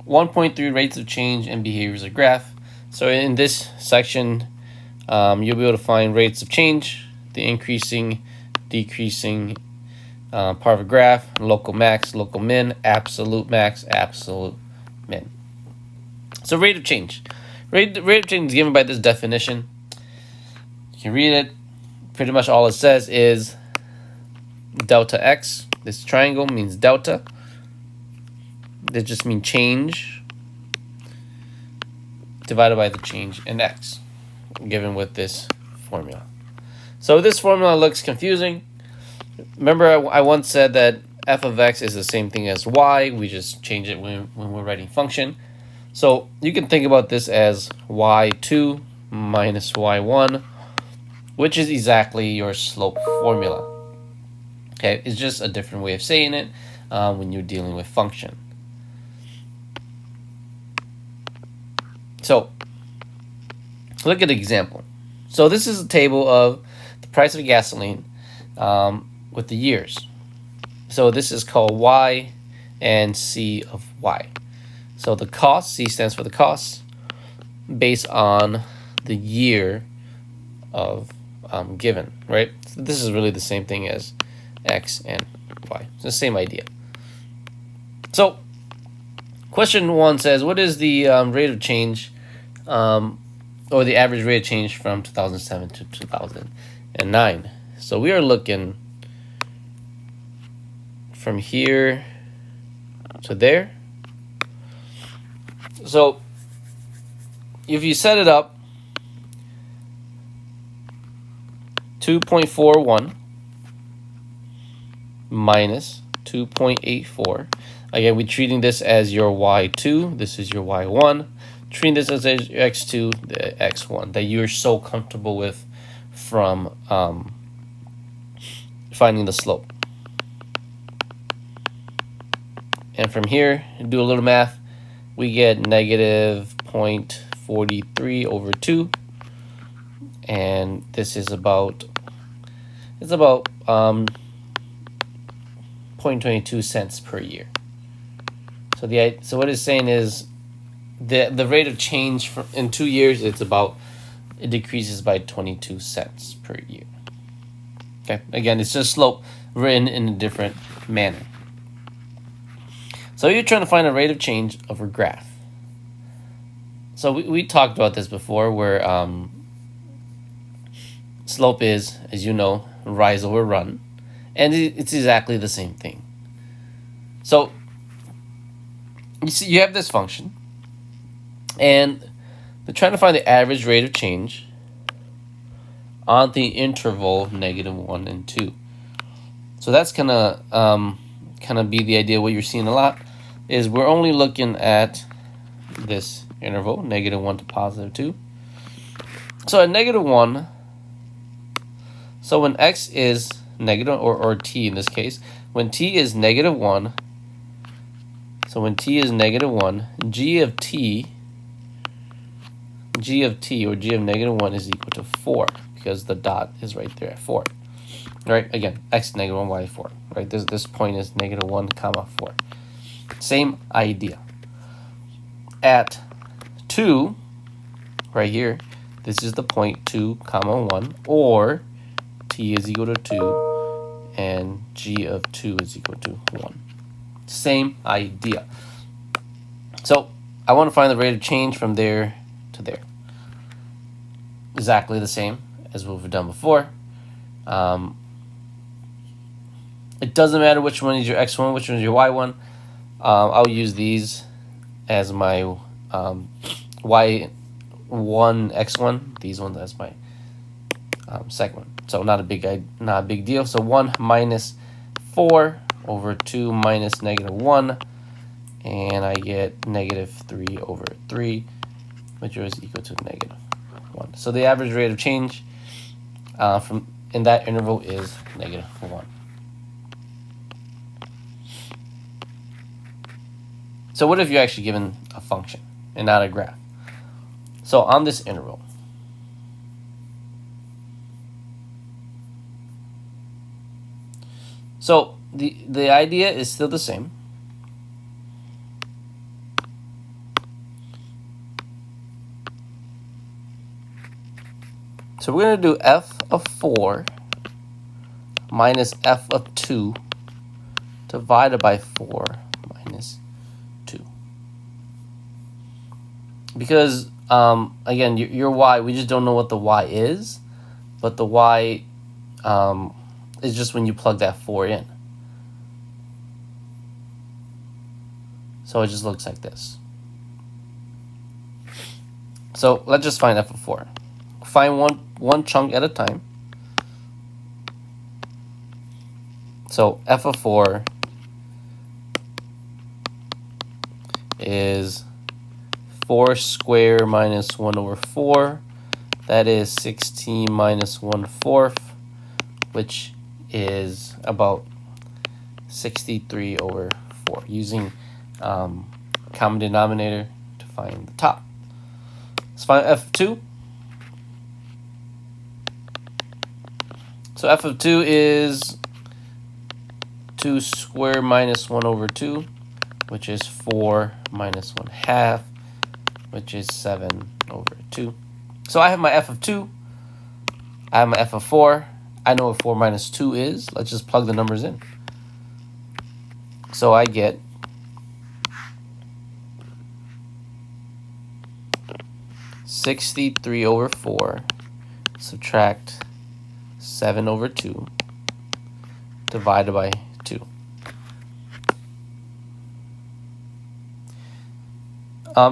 1.3 rates of change and behaviors of graph. So in this section, you'll be able to find rates of change, the increasing, decreasing part of a graph, local max, local min, absolute max, absolute min. So rate of change. Rate of change is given by this definition. You can read it. Pretty much all it says is delta x. This triangle means delta. They just mean change divided by the change in x, given with this formula. So this formula looks confusing. Remember, I once said that f of x is the same thing as y. We just change it when we're writing function. So you can think about this as y2 minus y1, which is exactly your slope formula. Okay, it's just a different way of saying it when you're dealing with function. So look at the example. So this is a table of the price of gasoline with the years. So this is called Y and C of Y. So the cost, C stands for the cost, based on the year of given, right? So this is really the same thing as X and Y. It's the same idea. So question 1 says, what is the rate of change or the average rate of change from 2007 to 2009? So we are looking from here to there. So if you set it up 2.41 minus 2.84. Again, we're treating this as your y2. This is your y1. Treating this as your x2, the x1 that you're so comfortable with from finding the slope. And from here, do a little math. We get negative 0.43 over 2. And this is about, it's about 0.22 cents per year. So what it's saying is the rate of change in 2 years, it decreases by 22 cents per year. Okay, again, it's just slope written in a different manner. So you're trying to find a rate of change of a graph. So we talked about this before, where slope is, as you know, rise over run, and it's exactly the same thing. So you see, you have this function, and they're trying to find the average rate of change on the interval -1 and 2. So that's gonna be the idea. What you're seeing a lot is we're only looking at this interval, -1 to +2. So at -1, so when x is negative, or t in this case, when t is -1, so when t is -1, g of t or g of -1 is equal to 4, because the dot is right there at 4. Right, again, x -1, y 4. Right, this point is -1, 4. Same idea. At 2, right here, this is the point 2, 1, or t is equal to 2, and g of 2 is equal to 1. Same idea. So I want to find the rate of change from there to there. Exactly the same as what we've done before. It doesn't matter which one is your x1, which one is your y1. I'll use these as my y1, x1. These ones as my second one. So not a big deal. So 1 minus 4 over 2 minus -1, and I get -3 over 3, which is equal to -1. So the average rate of change from in that interval is -1. So what if you're actually given a function and not a graph? So on this interval, so the idea is still the same. So we're going to do f of 4 minus f of 2 divided by 4 minus 2. Because, again, your y, we just don't know what the y is, but the y is just when you plug that 4 in. So it just looks like this. So let's just find f of 4. Find one chunk at a time. So f of 4 is 4 squared minus 1 over 4. That is 16 minus 1/4, which is about 63 over 4, using common denominator to find the top. Let's find f of 2. So f of 2 is 2 squared minus 1 over 2, which is 4 minus 1/2, which is 7 over 2. So I have my f of 2. I have my f of 4. I know what 4 minus 2 is. Let's just plug the numbers in. So I get 63 over 4, subtract 7 over 2, divided by 2.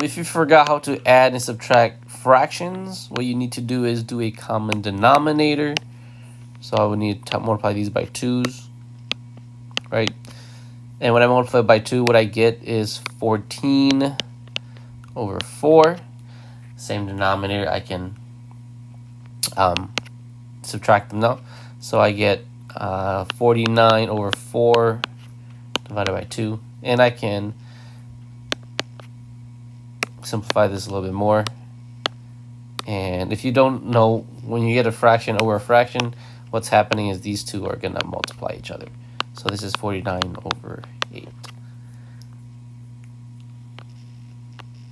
If you forgot how to add and subtract fractions, what you need to do is do a common denominator. So I would need to multiply these by 2's, right? And when I multiply by 2, what I get is 14 over 4. Same denominator, I can subtract them now. So I get 49 over 4 divided by 2. And I can simplify this a little bit more. And if you don't know, when you get a fraction over a fraction, what's happening is these two are going to multiply each other. So this is 49 over 8.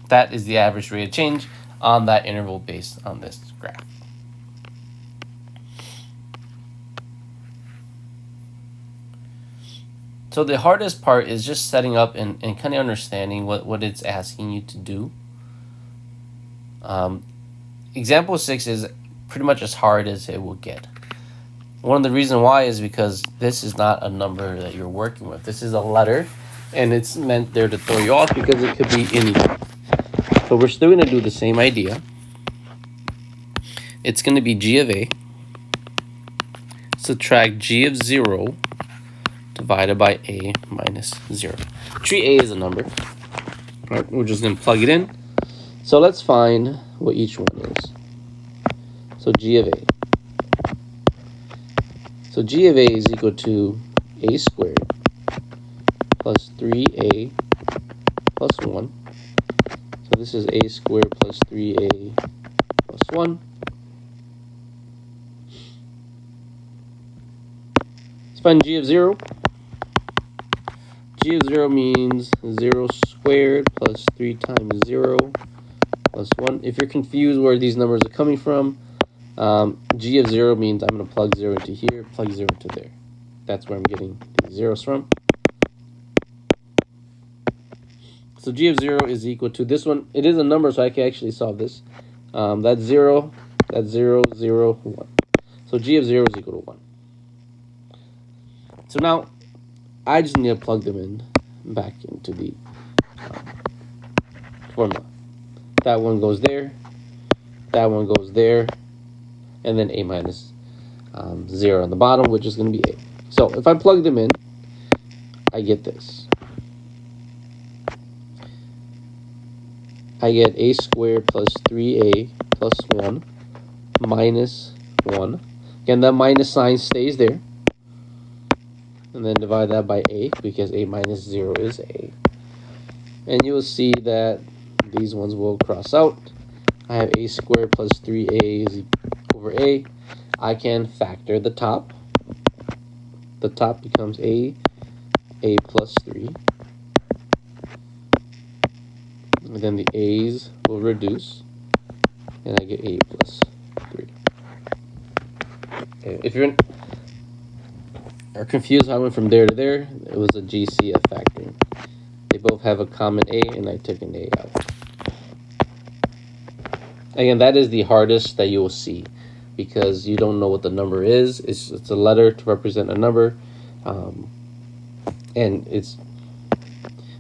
That is the average rate of change on that interval based on this graph. So the hardest part is just setting up and kind of understanding what it's asking you to do. Example 6 is pretty much as hard as it will get. One of the reasons why is because this is not a number that you're working with. This is a letter, and it's meant there to throw you off because it could be anything. So we're still going to do the same idea. It's going to be g of a, subtract g of 0, divided by a minus 0. Treat a as a number. All right, we're just going to plug it in. So let's find what each one is. So g of a. So g of a is equal to a squared plus 3a plus 1. So this is a squared plus 3a plus 1. Let's find g of 0. G of 0 means 0 squared plus 3 times 0 plus 1. If you're confused where these numbers are coming from, g of 0 means I'm going to plug 0 into here, plug 0 into there. That's where I'm getting the zeros from. So g of 0 is equal to this one. It is a number, so I can actually solve this. That's 0, that's 0, 0, 1. So g of 0 is equal to 1. So now, I just need to plug them in back into the formula. That one goes there, that one goes there, and then a minus 0 on the bottom, which is going to be a. So if I plug them in, I get this. I get a squared plus 3a plus 1 minus 1. Again, that minus sign stays there. And then divide that by a, because a minus 0 is a. And you will see that these ones will cross out. I have a squared plus 3a is over a. I can factor the top. The top becomes a plus 3. And then the a's will reduce. And I get a plus 3. Okay, if you're are confused how I went from there to there, it was a GCF factoring. They both have a common A, and I took an A out. Again, that is the hardest that you will see because you don't know what the number is. It's a letter to represent a number, and it's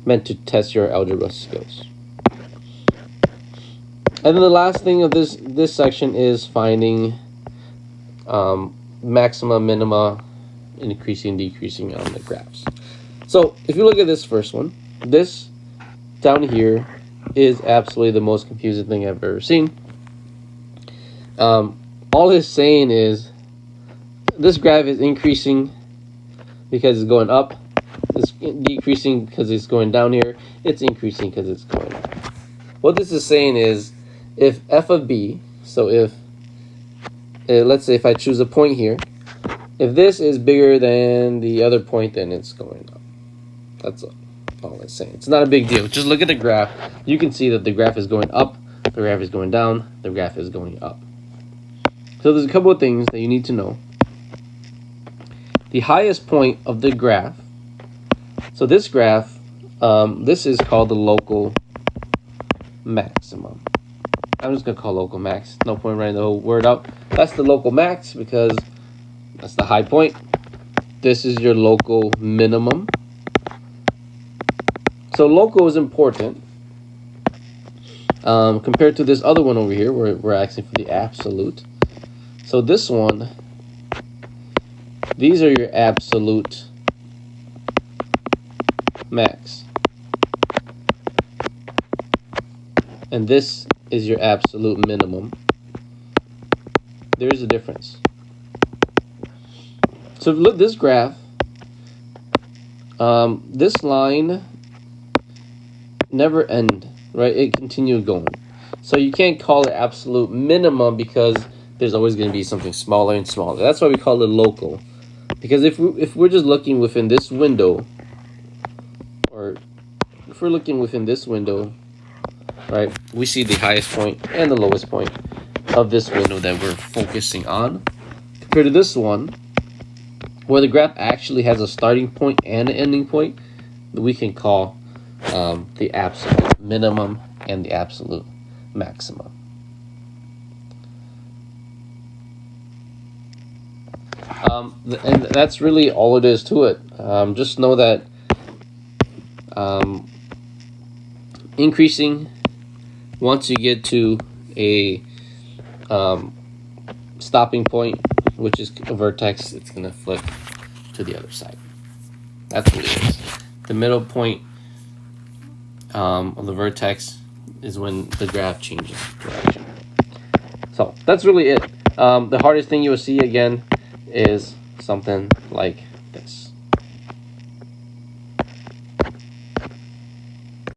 meant to test your algebra skills. And then the last thing of this section is finding maxima, minima, increasing, decreasing on the graphs. So if you look at this first one, this down here is absolutely the most confusing thing I've ever seen. All it's saying is this graph is increasing because it's going up. It's decreasing because it's going down here. It's increasing because it's going up. What this is saying is if f of b, so if, let's say if I choose a point here, if this is bigger than the other point, then it's going up. That's all it's saying. It's not a big deal. Just look at the graph. You can see that the graph is going up, the graph is going down, the graph is going up. So there's a couple of things that you need to know. The highest point of the graph, so this graph, this is called the local maximum. I'm just going to call local max. No point writing the whole word out. That's the local max because that's the high point. This is your local minimum. So local is important compared to this other one over here where we're asking for the absolute. So this one, these are your absolute max. And this is your absolute minimum. There is a difference. So look at this graph. This line never end, right? It continued going. So you can't call it absolute minimum because there's always going to be something smaller and smaller. That's why we call it local. Because if we're just looking within this window, or if we're looking within this window, right, we see the highest point and the lowest point of this window that we're focusing on. Compared to this one, where the graph actually has a starting point and an ending point, we can call the absolute minimum and the absolute maximum. And that's really all it is to it. Just know that increasing, once you get to a stopping point, which is a vertex, it's going to flip to the other side. That's what it is. The middle point of the vertex is when the graph changes direction. So that's really it. The hardest thing you will see again is something like this.